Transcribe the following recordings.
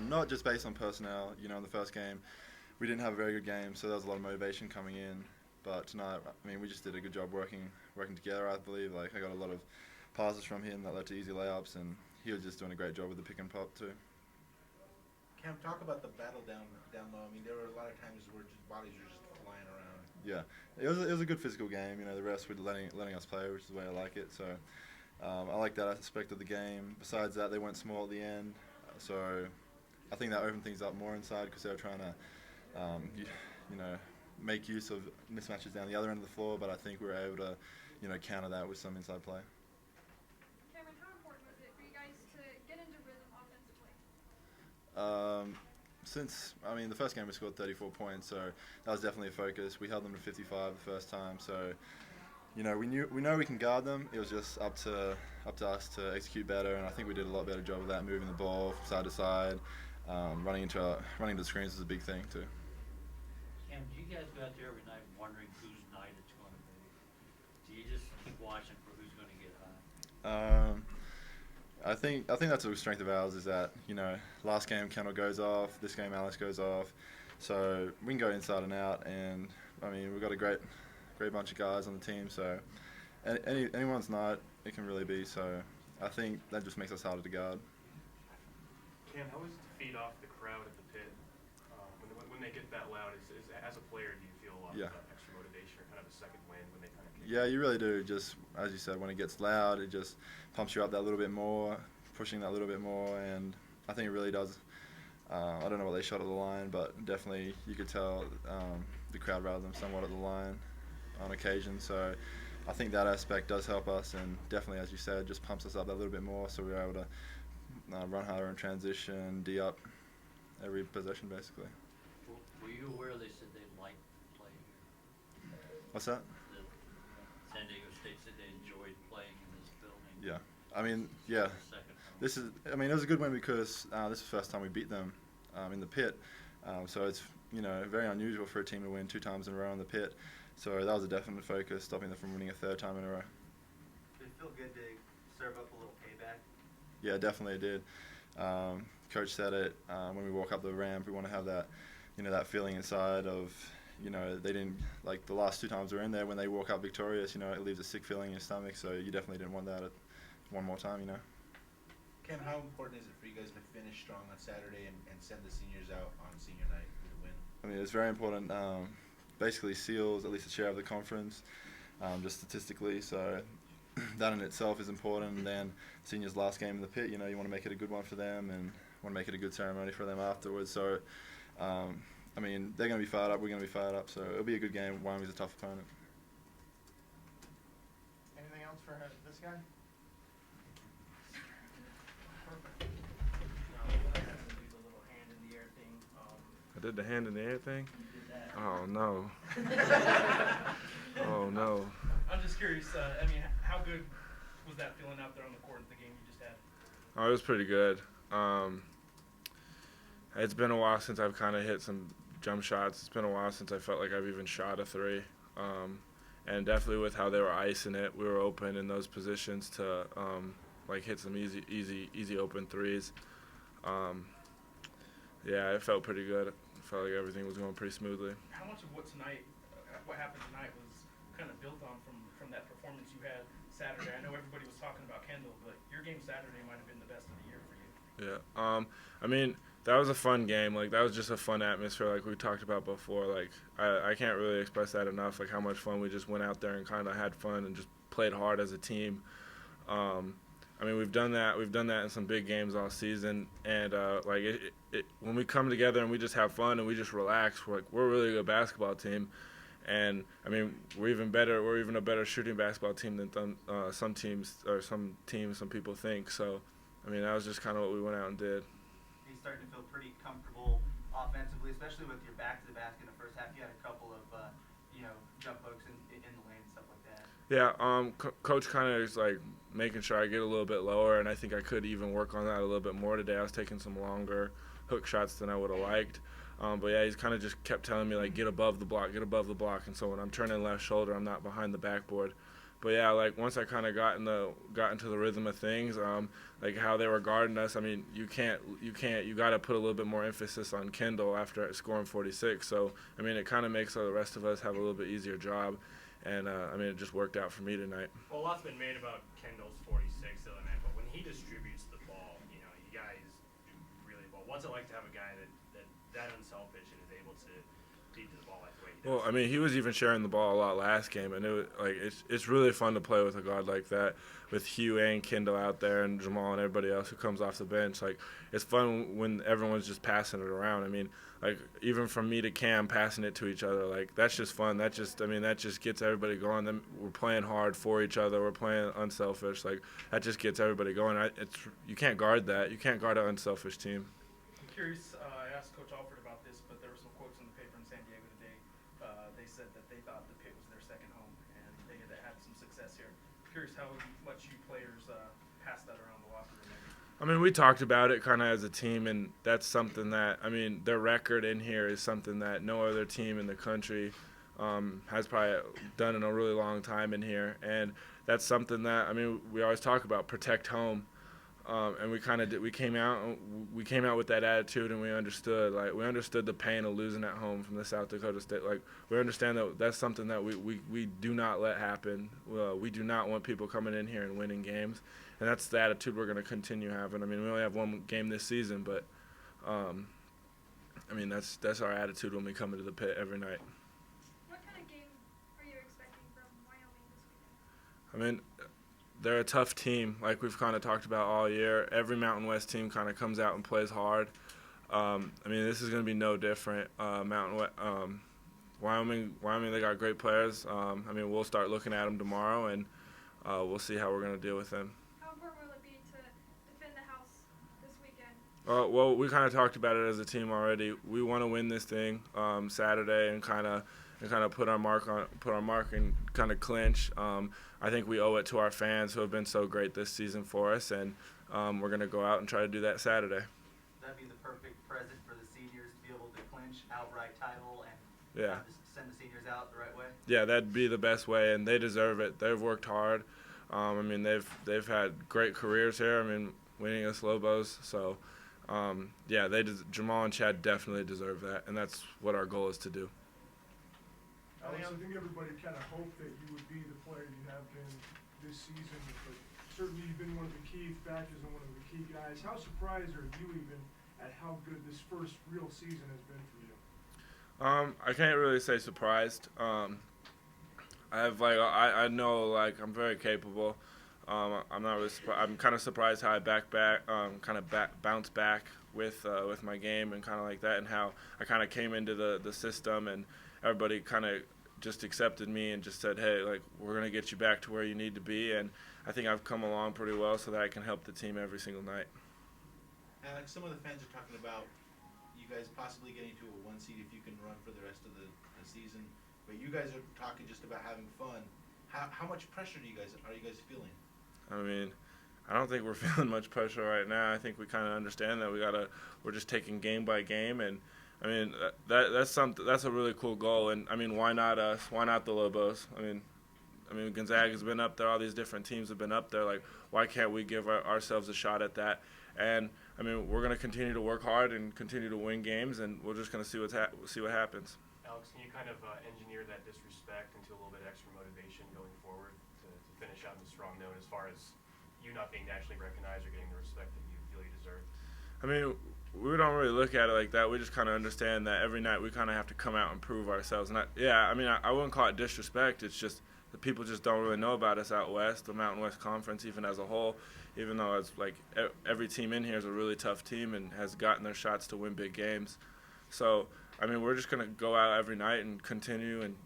Not just based on personnel. In the first game, we didn't have a very good game, so there was a lot of motivation coming in. But tonight, we just did a good job working together, I believe. Like, I got a lot of passes from him that led to easy layups, and he was just doing a great job with the pick and pop too. Cam, talk about the battle down low. There were a lot of times where bodies were just flying around. Yeah, it was a good physical game. The rest were letting us play, which is the way I like it. So I like that aspect of the game. Besides that, they went small at the end, so I think that opened things up more inside because they were trying to, make use of mismatches down the other end of the floor. But I think we were able to, counter that with some inside play. Cameron, how important was it for you guys to get into rhythm offensively? The first game we scored 34 points, so that was definitely a focus. We held them to 55 the first time, so we know we can guard them. It was just up to us to execute better, and I think we did a lot better job of that, moving the ball from side to side. Running into screens was a big thing too. Cam, do you guys go out there every night wondering whose night it's going to be? Do you just keep watching for who's going to get hot? I think that's a strength of ours is that last game Kendall goes off, this game Alex goes off, so we can go inside and out, and we've got a great bunch of guys on the team, so anyone's night it can really be. So I think that just makes us harder to guard. Cam, how is it to feed off the crowd at the pit when they get that loud? Is as a player, do you feel a lot of extra motivation or kind of a second wind when they kind of kick? Yeah, you really do. Just as you said, when it gets loud, it just pumps you up that little bit more, pushing that little bit more, and I think it really does. I don't know what they shot at the line, but definitely you could tell the crowd rather them somewhat at the line on occasion. So I think that aspect does help us, and definitely, as you said, just pumps us up that little bit more, so we're able to run harder in transition, D up every possession basically. Were you aware they said they liked playing here? What's that? San Diego State said they enjoyed playing in this building. Yeah, it was a good win because this is the first time we beat them in the pit. So it's very unusual for a team to win 2 times in a row in the pit. So that was a definite focus, stopping them from winning a 3rd time in a row. Did it feel good to serve up a little payback? Yeah, definitely it did. Coach said it when we walk up the ramp. We want to have that, that feeling inside of, they didn't like the last 2 times we were in there. When they walk up victorious, it leaves a sick feeling in your stomach. So you definitely didn't want that one more time. Cam, how important is it for you guys to finish strong on Saturday and send the seniors out on senior night with a win? It's very important. Basically seals at least a share of the conference, just statistically. So that in itself is important. And then seniors' last game in the pit, you want to make it a good one for them and want to make it a good ceremony for them afterwards. So, they're going to be fired up. We're going to be fired up. So it'll be a good game. Wyoming's a tough opponent. Anything else for this guy? Perfect. I did the hand in the air thing? You did that. Oh, no. Oh, no. I'm just curious, how good was that feeling out there on the court in the game you just had? Oh, it was pretty good. It's been a while since I've kind of hit some jump shots. It's been a while since I felt like I've even shot a 3. And definitely with how they were icing it, we were open in those positions to hit some easy open 3s. Yeah, it felt pretty good. I felt like everything was going pretty smoothly. How much of what happened tonight was kind of built on from that performance you had Saturday? I know everybody was talking about Kendall, but your game Saturday might have been the best of the year for you. Yeah. That was a fun game. Like, that was just a fun atmosphere like we talked about before. Like, I can't really express that enough, like how much fun we just went out there and kind of had fun and just played hard as a team. We've done that in some big games all season, and when we come together and we just have fun and we just relax, we're a really good basketball team. And we're even a better shooting basketball team than some people think. So that was just kind of what we went out and did. He's starting to feel pretty comfortable offensively, especially with your back to the basket in the first half. You had a couple of jump hooks in the lane and stuff like that. Yeah, Coach kind of is making sure I get a little bit lower, and I think I could even work on that a little bit more today. I was taking some longer hook shots than I would have liked. But yeah, he's kind of just kept telling me get above the block, and so when I'm turning left shoulder, I'm not behind the backboard. But yeah, like once I kind of got into the rhythm of things, like how they were guarding us. I mean, you got to put a little bit more emphasis on Kendall after scoring 46. So I mean, it kind of makes the rest of us have a little bit easier job. And I mean, it just worked out for me tonight. Well, a lot's been made about Kendall's 46 the other night, but when he distributes the ball, you guys do really well. What's it like to have a guy that unselfish and is able to feed the ball like the way he does? Well, I mean, he was even sharing the ball a lot last game, and it's really fun to play with a guard like that, with Hugh and Kendall out there, and Jamal and everybody else who comes off the bench. Like, it's fun when everyone's just passing it around. I mean, like even from me to Cam passing it to each other, like that's just fun. That just gets everybody going. Then we're playing hard for each other. We're playing unselfish. Like that just gets everybody going. You can't guard that. You can't guard an unselfish team. I'm curious. I asked Coach Alford about this, but there were some quotes in the paper in San Diego today. They said that they thought the pit was their second home, and they had some success here. I'm curious how much you players pass that around the locker room. I mean, we talked about it kind of as a team, and that's something that, I mean, their record in here is something that no other team in the country has probably done in a really long time in here. And that's something that, I mean, we always talk about, protect home. And we came out with that attitude, and we understood the pain of losing at home from the South Dakota State. Like, we understand that that's something that we do not let happen. We do not want people coming in here and winning games. And that's the attitude we're going to continue having. I mean, we only have one game this season, but, I mean, that's our attitude when we come into the pit every night. What kind of game are you expecting from Wyoming this weekend? I mean, they're a tough team, like we've kind of talked about all year. Every Mountain West team kind of comes out and plays hard. I mean, this is going to be no different. Wyoming, they got great players. I mean, we'll start looking at them tomorrow, and we'll see how we're going to deal with them. How important will it be to defend the house this weekend? Well, we kind of talked about it as a team already. We want to win this thing Saturday and kind of put our mark and kind of clinch. I think we owe it to our fans who have been so great this season for us, and we're going to go out and try to do that Saturday. That'd be the perfect present for the seniors to be able to clinch outright title and send the seniors out the right way. Yeah, that'd be the best way, and they deserve it. They've worked hard. I mean, they've had great careers here. I mean, winning us Lobos. So, Jamal and Chad definitely deserve that, and that's what our goal is to do. Alex, I think everybody kind of hoped that you would be the player you have been this season, but certainly you've been one of the key factors and one of the key guys. How surprised are you even at how good this first real season has been for you? I can't really say surprised. I know I'm very capable. I'm not really surprised. I'm kind of surprised how I bounced back with my game and kind of like that, and how I kind of came into the system, and everybody kind of just accepted me and just said, hey, like, we're going to get you back to where you need to be. And I think I've come along pretty well so that I can help the team every single night. Alex, some of the fans are talking about you guys possibly getting to a 1 seed if you can run for the rest of the season. But you guys are talking just about having fun. How much pressure are you guys feeling? I mean, I don't think we're feeling much pressure right now. I think we kind of understand that we're just taking game by game, and I mean that's a really cool goal. And I mean, why not us? Why not the Lobos? I mean Gonzaga's been up there. All these different teams have been up there. Like, why can't we give ourselves a shot at that? And I mean, we're going to continue to work hard and continue to win games, and we're just going to see what happens. Alex, can you kind of engineer that disrespect into a little bit extra motivation going forward to finish out in a strong note as far as you not being nationally recognized or getting the respect that you feel you deserve? I mean, we don't really look at it like that. We just kind of understand that every night we kind of have to come out and prove ourselves. And I wouldn't call it disrespect. It's just the people just don't really know about us out west, the Mountain West Conference, even as a whole, even though it's like every team in here is a really tough team and has gotten their shots to win big games. So, I mean, we're just going to go out every night and continue and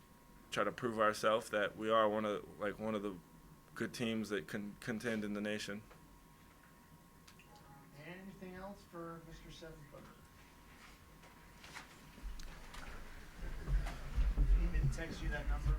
try to prove ourselves that we are one of the good teams that can contend in the nation. Anything else for Mr. 7-footer? He didn't text you that number?